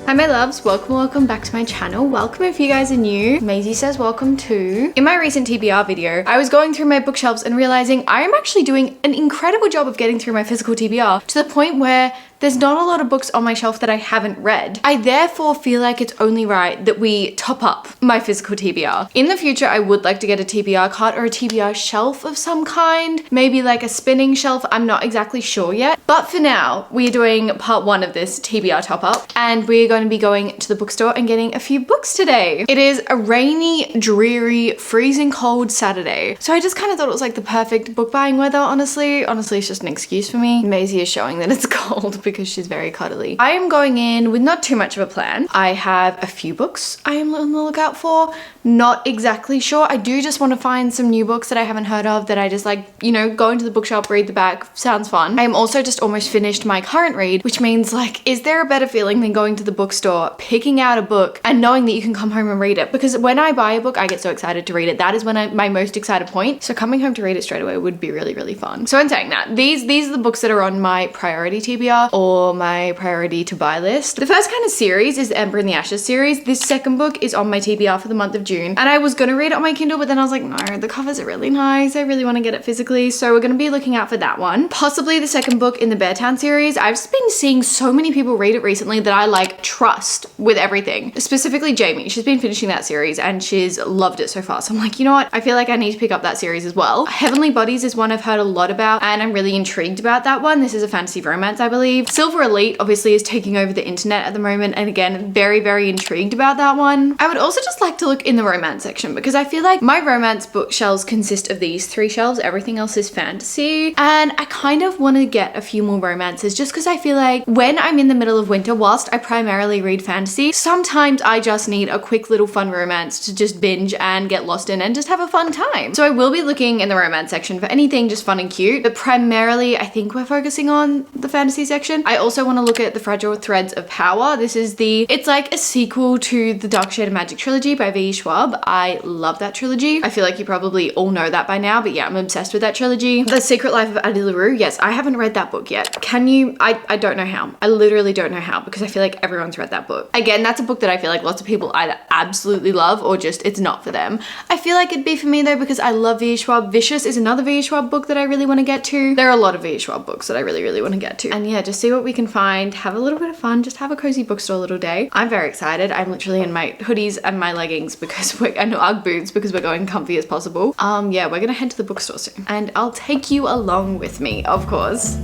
Hi my loves, welcome back to my channel. Welcome if you guys are new. Maisie says welcome too. In my recent TBR video, I was going through my bookshelves and realizing I am actually doing an incredible job of getting through my physical TBR to the point where there's not a lot of books on my shelf that I haven't read. I therefore feel like it's only right that we top up my physical TBR. In the future, I would like to get a TBR cart or a TBR shelf of some kind. Maybe like a spinning shelf, I'm not exactly sure yet. But for now, we're doing part 1 of this TBR top up and we're going to be going to the bookstore and getting a few books today. It is a rainy, dreary, freezing cold Saturday. So I just kind of thought it was like the perfect book buying weather, honestly. Honestly, it's just an excuse for me. Maisie is showing that it's cold because she's very cuddly. I am going in with not too much of a plan. I have a few books I am on the lookout for. Not exactly sure. I do just want to find some new books that I haven't heard of that I just like, you know, go into the bookshop, read the back, sounds fun. I am also just almost finished my current read, which means like, is there a better feeling than going to the bookstore, picking out a book and knowing that you can come home and read it? Because when I buy a book, I get so excited to read it. That is when my most excited point. So coming home to read it straight away would be really, really fun. So in saying that, these are the books that are on my priority TBR or my priority to buy list. The first kind of series is the Ember in the Ashes series. This second book is on my TBR for the month of June. And I was gonna read it on my Kindle, but then I was like, no, the covers are really nice. I really want to get it physically. So we're gonna be looking out for that one. Possibly the second book in the Beartown series. I've just been seeing so many people read it recently that I like trust with everything. Specifically Jamie. She's been finishing that series and she's loved it so far. So I'm like, you know what? I feel like I need to pick up that series as well. Heavenly Bodies is one I've heard a lot about and I'm really intrigued about that one. This is a fantasy romance, I believe. Silver Elite obviously is taking over the internet at the moment. And again, very, very intrigued about that one. I would also just like to look in the romance section because I feel like my romance bookshelves consist of these 3 shelves. Everything else is fantasy. And I kind of want to get a few more romances just because I feel like when I'm in the middle of winter, whilst I primarily read fantasy, sometimes I just need a quick little fun romance to just binge and get lost in and just have a fun time. So I will be looking in the romance section for anything just fun and cute, but primarily I think we're focusing on the fantasy section. I also want to look at the Fragile Threads of Power. This is it's like a sequel to the Dark Shade of Magic trilogy by V. Schwab. I love that trilogy. I feel like you probably all know that by now, but yeah, I'm obsessed with that trilogy. The Secret Life of Addie LaRue. Yes, I haven't read that book yet. Can you? I don't know how. I literally don't know how because I feel like everyone's read that book. Again, that's a book that I feel like lots of people either absolutely love or just it's not for them. I feel like it'd be for me though because I love V. Schwab. Vicious is another V. Schwab book that I really want to get to. There are a lot of V. Schwab books that I really, really want to get to. And yeah, just see what we can find, have a little bit of fun, just have a cozy bookstore little day. I'm very excited. I'm literally in my hoodies and my leggings because and Ugg boots because we're going comfy as possible. Yeah, we're gonna head to the bookstore soon and I'll take you along with me, of course.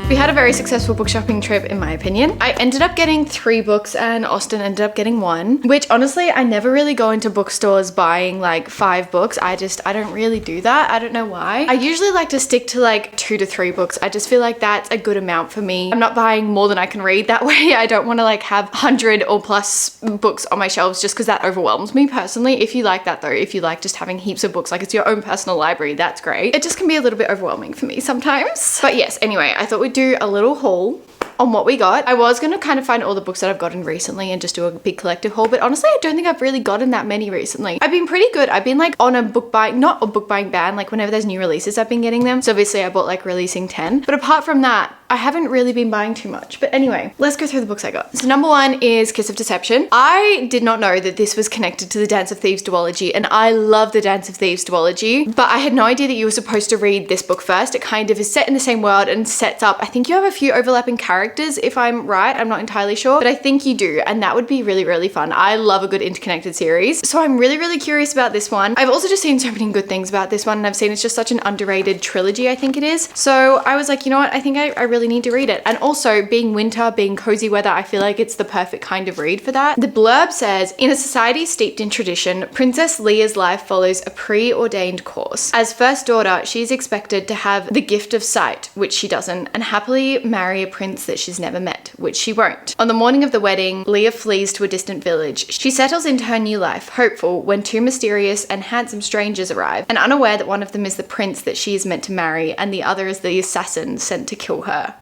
We had a very successful book shopping trip in my opinion. I ended up getting 3 books and Austin ended up getting 1, which honestly, I never really go into bookstores buying like 5 books. I don't really do that. I don't know why. I usually like to stick to like 2 to 3 books. I just feel like that's a good amount for me. I'm not buying more than I can read that way. I don't want to like have 100 or plus books on my shelves just because that overwhelms me personally. If you like that though, if you like just having heaps of books, like it's your own personal library, that's great. It just can be a little bit overwhelming for me sometimes. But yes, anyway, I thought we'd do a little haul on what we got. I was gonna kind of find all the books that I've gotten recently and just do a big collective haul, but honestly I don't think I've really gotten that many recently. I've been pretty good. I've been like on a book buying, not a book buying ban, like whenever there's new releases I've been getting them. So obviously I bought like Releasing 10, but apart from that, I haven't really been buying too much. But anyway, let's go through the books I got. So number 1 is Kiss of Deception. I did not know that this was connected to the Dance of Thieves duology, and I love the Dance of Thieves duology, but I had no idea that you were supposed to read this book first. It kind of is set in the same world and sets up, I think you have a few overlapping characters if I'm right, I'm not entirely sure, but I think you do, and that would be really, really fun. I love a good interconnected series. So I'm really, really curious about this one. I've also just seen so many good things about this one, and I've seen it's just such an underrated trilogy, I think it is. So I was like, you know what, I think I really need to read it. And also being winter, being cozy weather, I feel like it's the perfect kind of read for that. The blurb says, in a society steeped in tradition, Princess Leah's life follows a preordained course. As first daughter, she is expected to have the gift of sight, which she doesn't, and happily marry a prince that she's never met, which she won't. On the morning of the wedding, Leah flees to a distant village. She settles into her new life, hopeful, when 2 mysterious and handsome strangers arrive, and unaware that one of them is the prince that she is meant to marry, and the other is the assassin sent to kill her.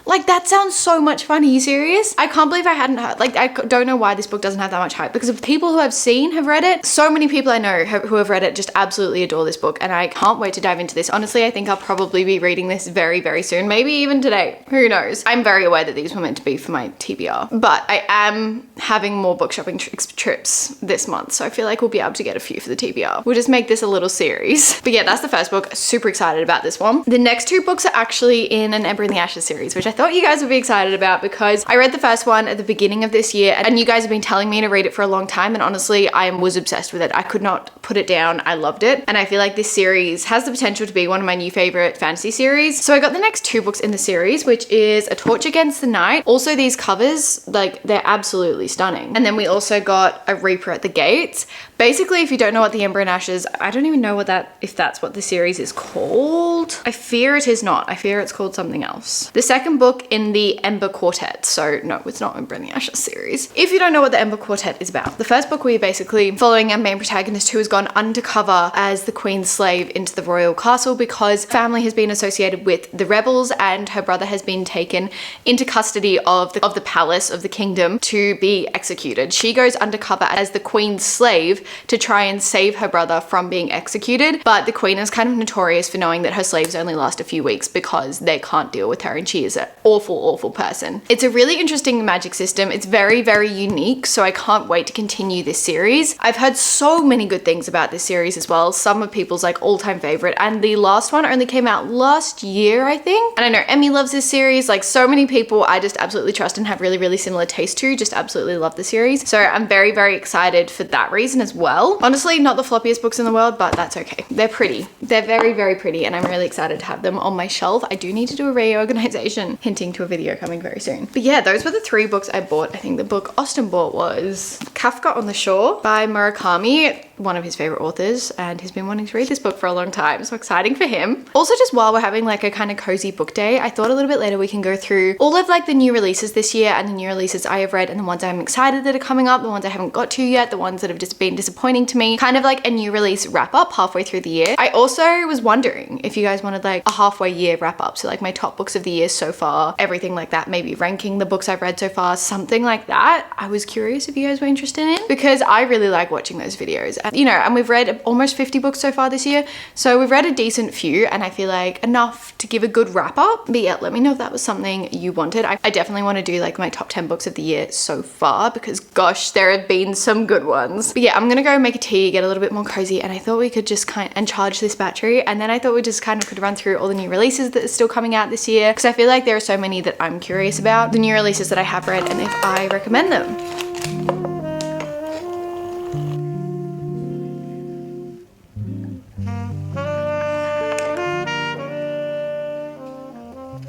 Like, that sounds so much fun. Are you serious? I can't believe I hadn't heard, like, I don't know why this book doesn't have that much hype, because of people who I've seen have read it. So many people I know who have read it just absolutely adore this book, and I can't wait to dive into this. Honestly, I think I'll probably be reading this very, very soon, maybe even today. Who knows? I'm very aware that these were meant to be for my TBR, but I am having more book shopping trips this month, so I feel like we'll be able to get a few for the TBR. We'll just make this a little series. But yeah, that's the first book. Super excited about this one. The next 2 books are actually in an Ember in the Ashes series, which I thought you guys would be excited about because I read the first one at the beginning of this year, and you guys have been telling me to read it for a long time, and honestly, I was obsessed with it. I could not put it down. I loved it, and I feel like this series has the potential to be one of my new favorite fantasy series. So I got the next 2 books in the series, which is A Torch Against the Night. Also, these covers, like, they're absolutely stunning. And then we also got A Reaper at the Gates. Basically, if you don't know what the Ember and Ashes, I don't even know if that's what the series is called. I fear it is not. I fear it's called something else. The second book in the Ember Quartet. So no, it's not Ember in the Ashes series. If you don't know what the Ember Quartet is about, the first book we're basically following our main protagonist who has gone undercover as the Queen's slave into the royal castle because family has been associated with the rebels, and her brother has been taken into custody of the palace of the kingdom to be executed. She goes undercover as the Queen's slave to try and save her brother from being executed, but the Queen is kind of notorious for knowing that her slaves only last a few weeks because they can't deal with her, and she is an awful person. It's a really interesting magic system. It's very, very unique, so I can't wait to continue this series. I've heard so many good things about this series as well. Some of people's like all-time favorite, and the last one only came out last year, I think. And I know Emmy loves this series. Like, so many people I just absolutely trust and have really, really similar taste to just absolutely love the series. So I'm very, very excited for that reason as well. Honestly, not the floppiest books in the world, but that's okay. They're pretty. They're very, very pretty, and I'm really excited to have them on my shelf. I do need to do a reorganization, hinting to a video coming very soon. But yeah, those were the 3 books I bought. I think the book Austin bought was Kafka on the Shore by Murakami, one of his favorite authors, and he's been wanting to read this book for a long time, so exciting for him. Also, just while we're having like a kind of cozy book day, I thought a little bit later we can go through all of like the new releases this year and the new releases I have read and the ones I'm excited that are coming up, the ones I haven't got to yet, the ones that have just been disappointing to me, kind of like a new release wrap up halfway through the year. I also was wondering if you guys wanted like a halfway year wrap up, so like my top books of the year so far, everything like that, maybe ranking the books I've read so far, something like that. I was curious if you guys were interested in, because I really like watching those videos. And, you know, and we've read almost 50 books so far this year, so we've read a decent few, and I feel like enough to give a good wrap up. But yeah, let me know if that was something you wanted. I definitely want to do like my top 10 books of the year so far, because gosh, there have been some good ones. But yeah, I'm gonna go make a tea, get a little bit more cozy, and I thought we could just and charge this battery, and then I thought we just kind of could run through all the new releases that are still coming out this year, because I feel like there are so many that I'm curious about, the new releases that I have read, and if I recommend them.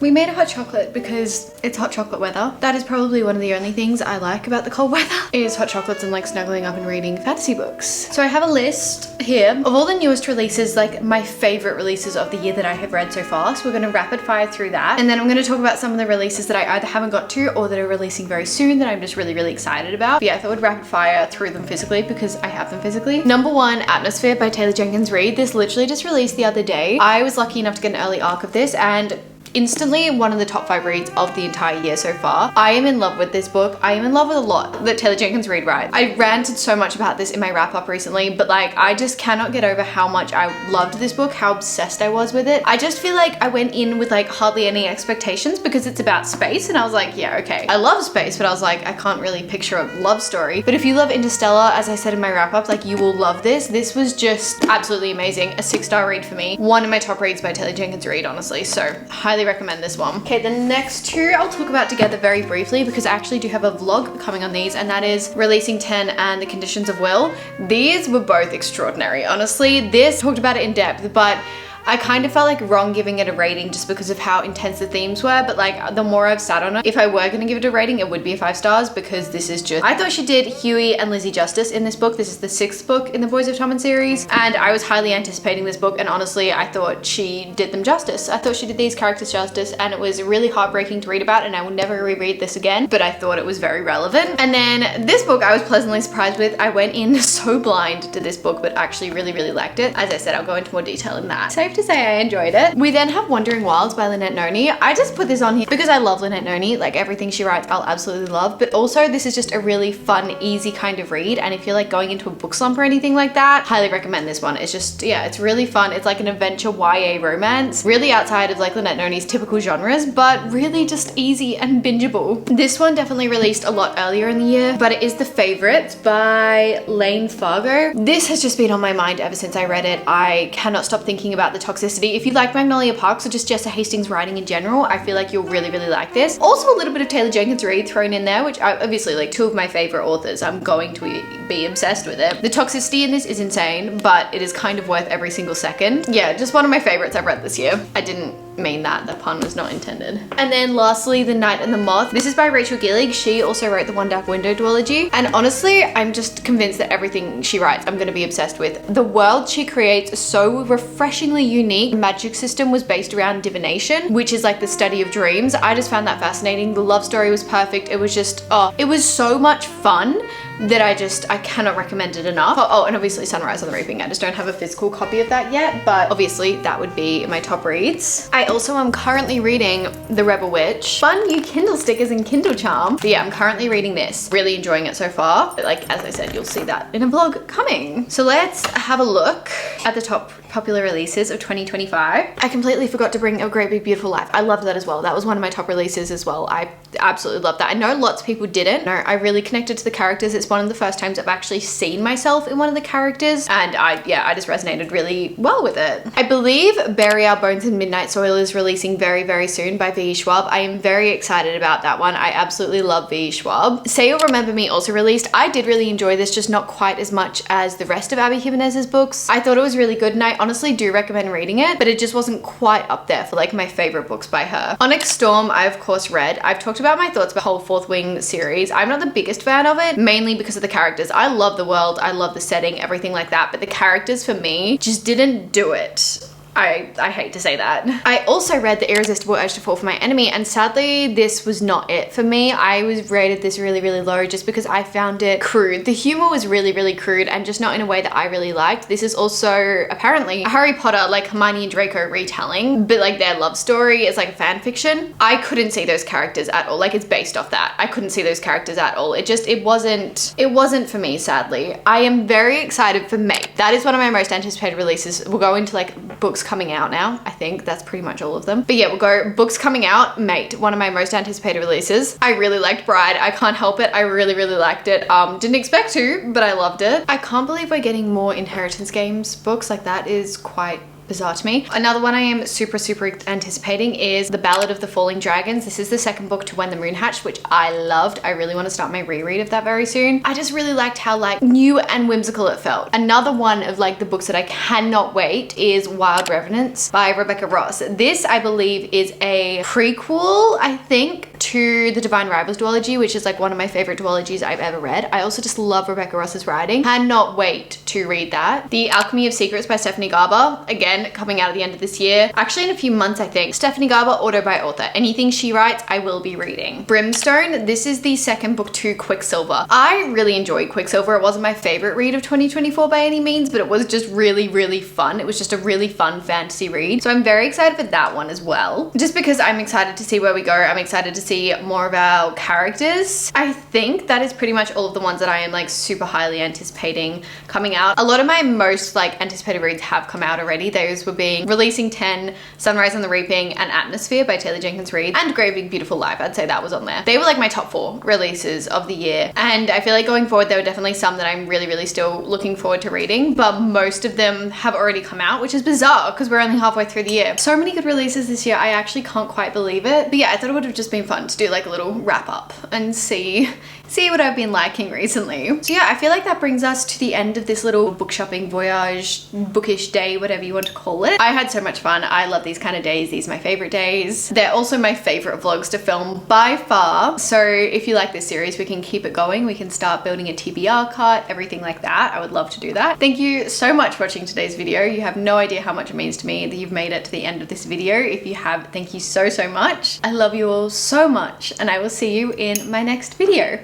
We made a hot chocolate because it's hot chocolate weather. That is probably one of the only things I like about the cold weather is hot chocolates and like snuggling up and reading fantasy books. So I have a list here of all the newest releases, like my favorite releases of the year that I have read so far. So we're gonna rapid fire through that. And then I'm gonna talk about some of the releases that I either haven't got to or that are releasing very soon that I'm just really, really excited about. But yeah, I thought I'd rapid fire through them physically because I have them physically. Number 1, Atmosphere by Taylor Jenkins Reid. This literally just released the other day. I was lucky enough to get an early arc of this, and instantly one of the top 5 reads of the entire year so far. I am in love with this book. I am in love with a lot that Taylor Jenkins Reid writes. I ranted so much about this in my wrap up recently, but like I just cannot get over how much I loved this book, how obsessed I was with it. I just feel like I went in with like hardly any expectations because it's about space, and I was like, yeah, okay. I love space, but I was like, I can't really picture a love story. But if you love Interstellar, as I said in my wrap up, like you will love this. This was just absolutely amazing. A 6-star read for me. One of my top reads by Taylor Jenkins Reid, honestly. So highly recommend this one. Okay, the next two I'll talk about together very briefly because I actually do have a vlog coming on these, and that is Releasing 10 and The Conditions of Will. These were both extraordinary. Honestly, this talked about it in depth, but I kind of felt like wrong giving it a rating just because of how intense the themes were, but like the more I've sat on it, if I were gonna give it a rating, it would be 5 stars because this is just, I thought she did Huey and Lizzie justice in this book. This is the 6th book in the Boys of Tommen series, and I was highly anticipating this book, and honestly, I thought she did them justice. I thought she did these characters justice, and it was really heartbreaking to read about, and I will never reread this again, but I thought it was very relevant. And then this book I was pleasantly surprised with. I went in so blind to this book, but actually really, really liked it. As I said, I'll go into more detail in that. Safe to say I enjoyed it. We then have Wandering Wilds by Lynette Noni. I just put this on here because I love Lynette Noni. Like everything she writes, I'll absolutely love, but also this is just a really fun, easy kind of read, and if you're like going into a book slump or anything like that, highly recommend this one. It's just, yeah, it's really fun. It's like an adventure YA romance, really outside of like Lynette Noni's typical genres, but really just easy and bingeable. This one definitely released a lot earlier in the year, but it is The Favourites by Lane Fargo. This has just been on my mind ever since I read it. I cannot stop thinking about the toxicity. If you like Magnolia Parks or just Jessa Hastings writing in general, I feel like you'll really, really like this. Also a little bit of Taylor Jenkins Reid thrown in there, which I obviously like 2 of my favorite authors. I'm going to be obsessed with it. The toxicity in this is insane, but it is kind of worth every single second. Yeah, just one of my favorites I've read this year. I didn't mean that. The pun was not intended. And then lastly, The Night and the Moth. This is by Rachel Gillig. She also wrote the One Dark Window duology. And honestly, I'm just convinced that everything she writes, I'm going to be obsessed with. The world she creates is so refreshingly unique. The magic system was based around divination, which is like the study of dreams. I just found that fascinating. The love story was perfect. It was just, oh, it was so much fun that I cannot recommend it enough. Oh, and obviously Sunrise on the Reaping. I just don't have a physical copy of that yet, but obviously that would be my top reads. I also am currently reading The Rebel Witch. Fun new Kindle stickers and Kindle charm. But yeah, I'm currently reading this. Really enjoying it so far. But like, as I said, you'll see that in a vlog coming. So let's have a look at the top popular releases of 2025. I completely forgot to bring A Great Big Beautiful Life. I loved that as well. That was one of my top releases as well. I absolutely loved that. I know lots of people didn't. No, I really connected to the characters. It's one of the first times I've actually seen myself in one of the characters, and I just resonated really well with it. I believe Bury Our Bones in Midnight Soil is releasing very, very soon by V.E. Schwab. I am very excited about that one. I absolutely love V.E. Schwab. Say You'll Remember Me also released. I did really enjoy this, just not quite as much as the rest of Abby Jimenez's books. I thought it was really good, and I honestly do recommend reading it, but it just wasn't quite up there for like my favorite books by her. Onyx Storm, I of course read. I've talked about my thoughts about the whole Fourth Wing series. I'm not the biggest fan of it, mainly because of the characters. I love the world, I love the setting, everything like that, but the characters for me just didn't do it. I hate to say that. I also read The Irresistible Urge to Fall for My Enemy, and sadly this was not it for me. I was rated this really, really low just because I found it crude. The humor was really, really crude and just not in a way that I really liked. This is also apparently a Harry Potter, like Hermione and Draco retelling, but like their love story is like a fan fiction. I couldn't see those characters at all. Like it's based off that. I couldn't see those characters at all. It wasn't for me, sadly. I am very excited for Mate. That is one of my most anticipated releases. We'll go into like books coming out now. I think that's pretty much all of them. But yeah, we'll go books coming out. Mate, one of my most anticipated releases. I really liked Bride. I can't help it. I really, really liked it. Didn't expect to, but I loved it. I can't believe we're getting more Inheritance Games books. Like that is quite bizarre to me. Another one I am super, super anticipating is The Ballad of the Falling Dragons. This is the second book to When the Moon Hatched, which I loved. I really want to start my reread of that very soon. I just really liked how like new and whimsical it felt. Another one of like the books that I cannot wait is Wild Revenants by Rebecca Ross. This I believe is a prequel, I think, to the Divine Rivals duology, which is like one of my favorite duologies I've ever read. I also just love Rebecca Ross's writing. Cannot wait to read that. The Alchemy of Secrets by Stephanie Garber, again, coming out at the end of this year. Actually in a few months, I think. Stephanie Garber, author by author. Anything she writes, I will be reading. Brimstone, this is the second book to Quicksilver. I really enjoyed Quicksilver. It wasn't my favorite read of 2024 by any means, but it was just really, really fun. It was just a really fun fantasy read. So I'm very excited for that one as well. Just because I'm excited to see where we go. I'm excited to see more of our characters. I think that is pretty much all of the ones that I am like super highly anticipating coming out. A lot of my most like anticipated reads have come out already. Those were being Releasing 10, Sunrise on the Reaping, and Atmosphere by Taylor Jenkins Reid, and Great Big Beautiful Life. I'd say that was on there. They were like my top 4 releases of the year. And I feel like going forward, there were definitely some that I'm really, really still looking forward to reading, but most of them have already come out, which is bizarre because we're only halfway through the year. So many good releases this year. I actually can't quite believe it. But yeah, I thought it would have just been fun to do like a little wrap up and see what I've been liking recently. So yeah, I feel like that brings us to the end of this little book shopping voyage, bookish day, whatever you want to call it. I had so much fun. I love these kind of days. These are my favorite days. They're also my favorite vlogs to film by far. So if you like this series, we can keep it going. We can start building a TBR cart, everything like that. I would love to do that. Thank you so much for watching today's video. You have no idea how much it means to me that you've made it to the end of this video. If you have, thank you so, so much. I love you all so much, and I will see you in my next video.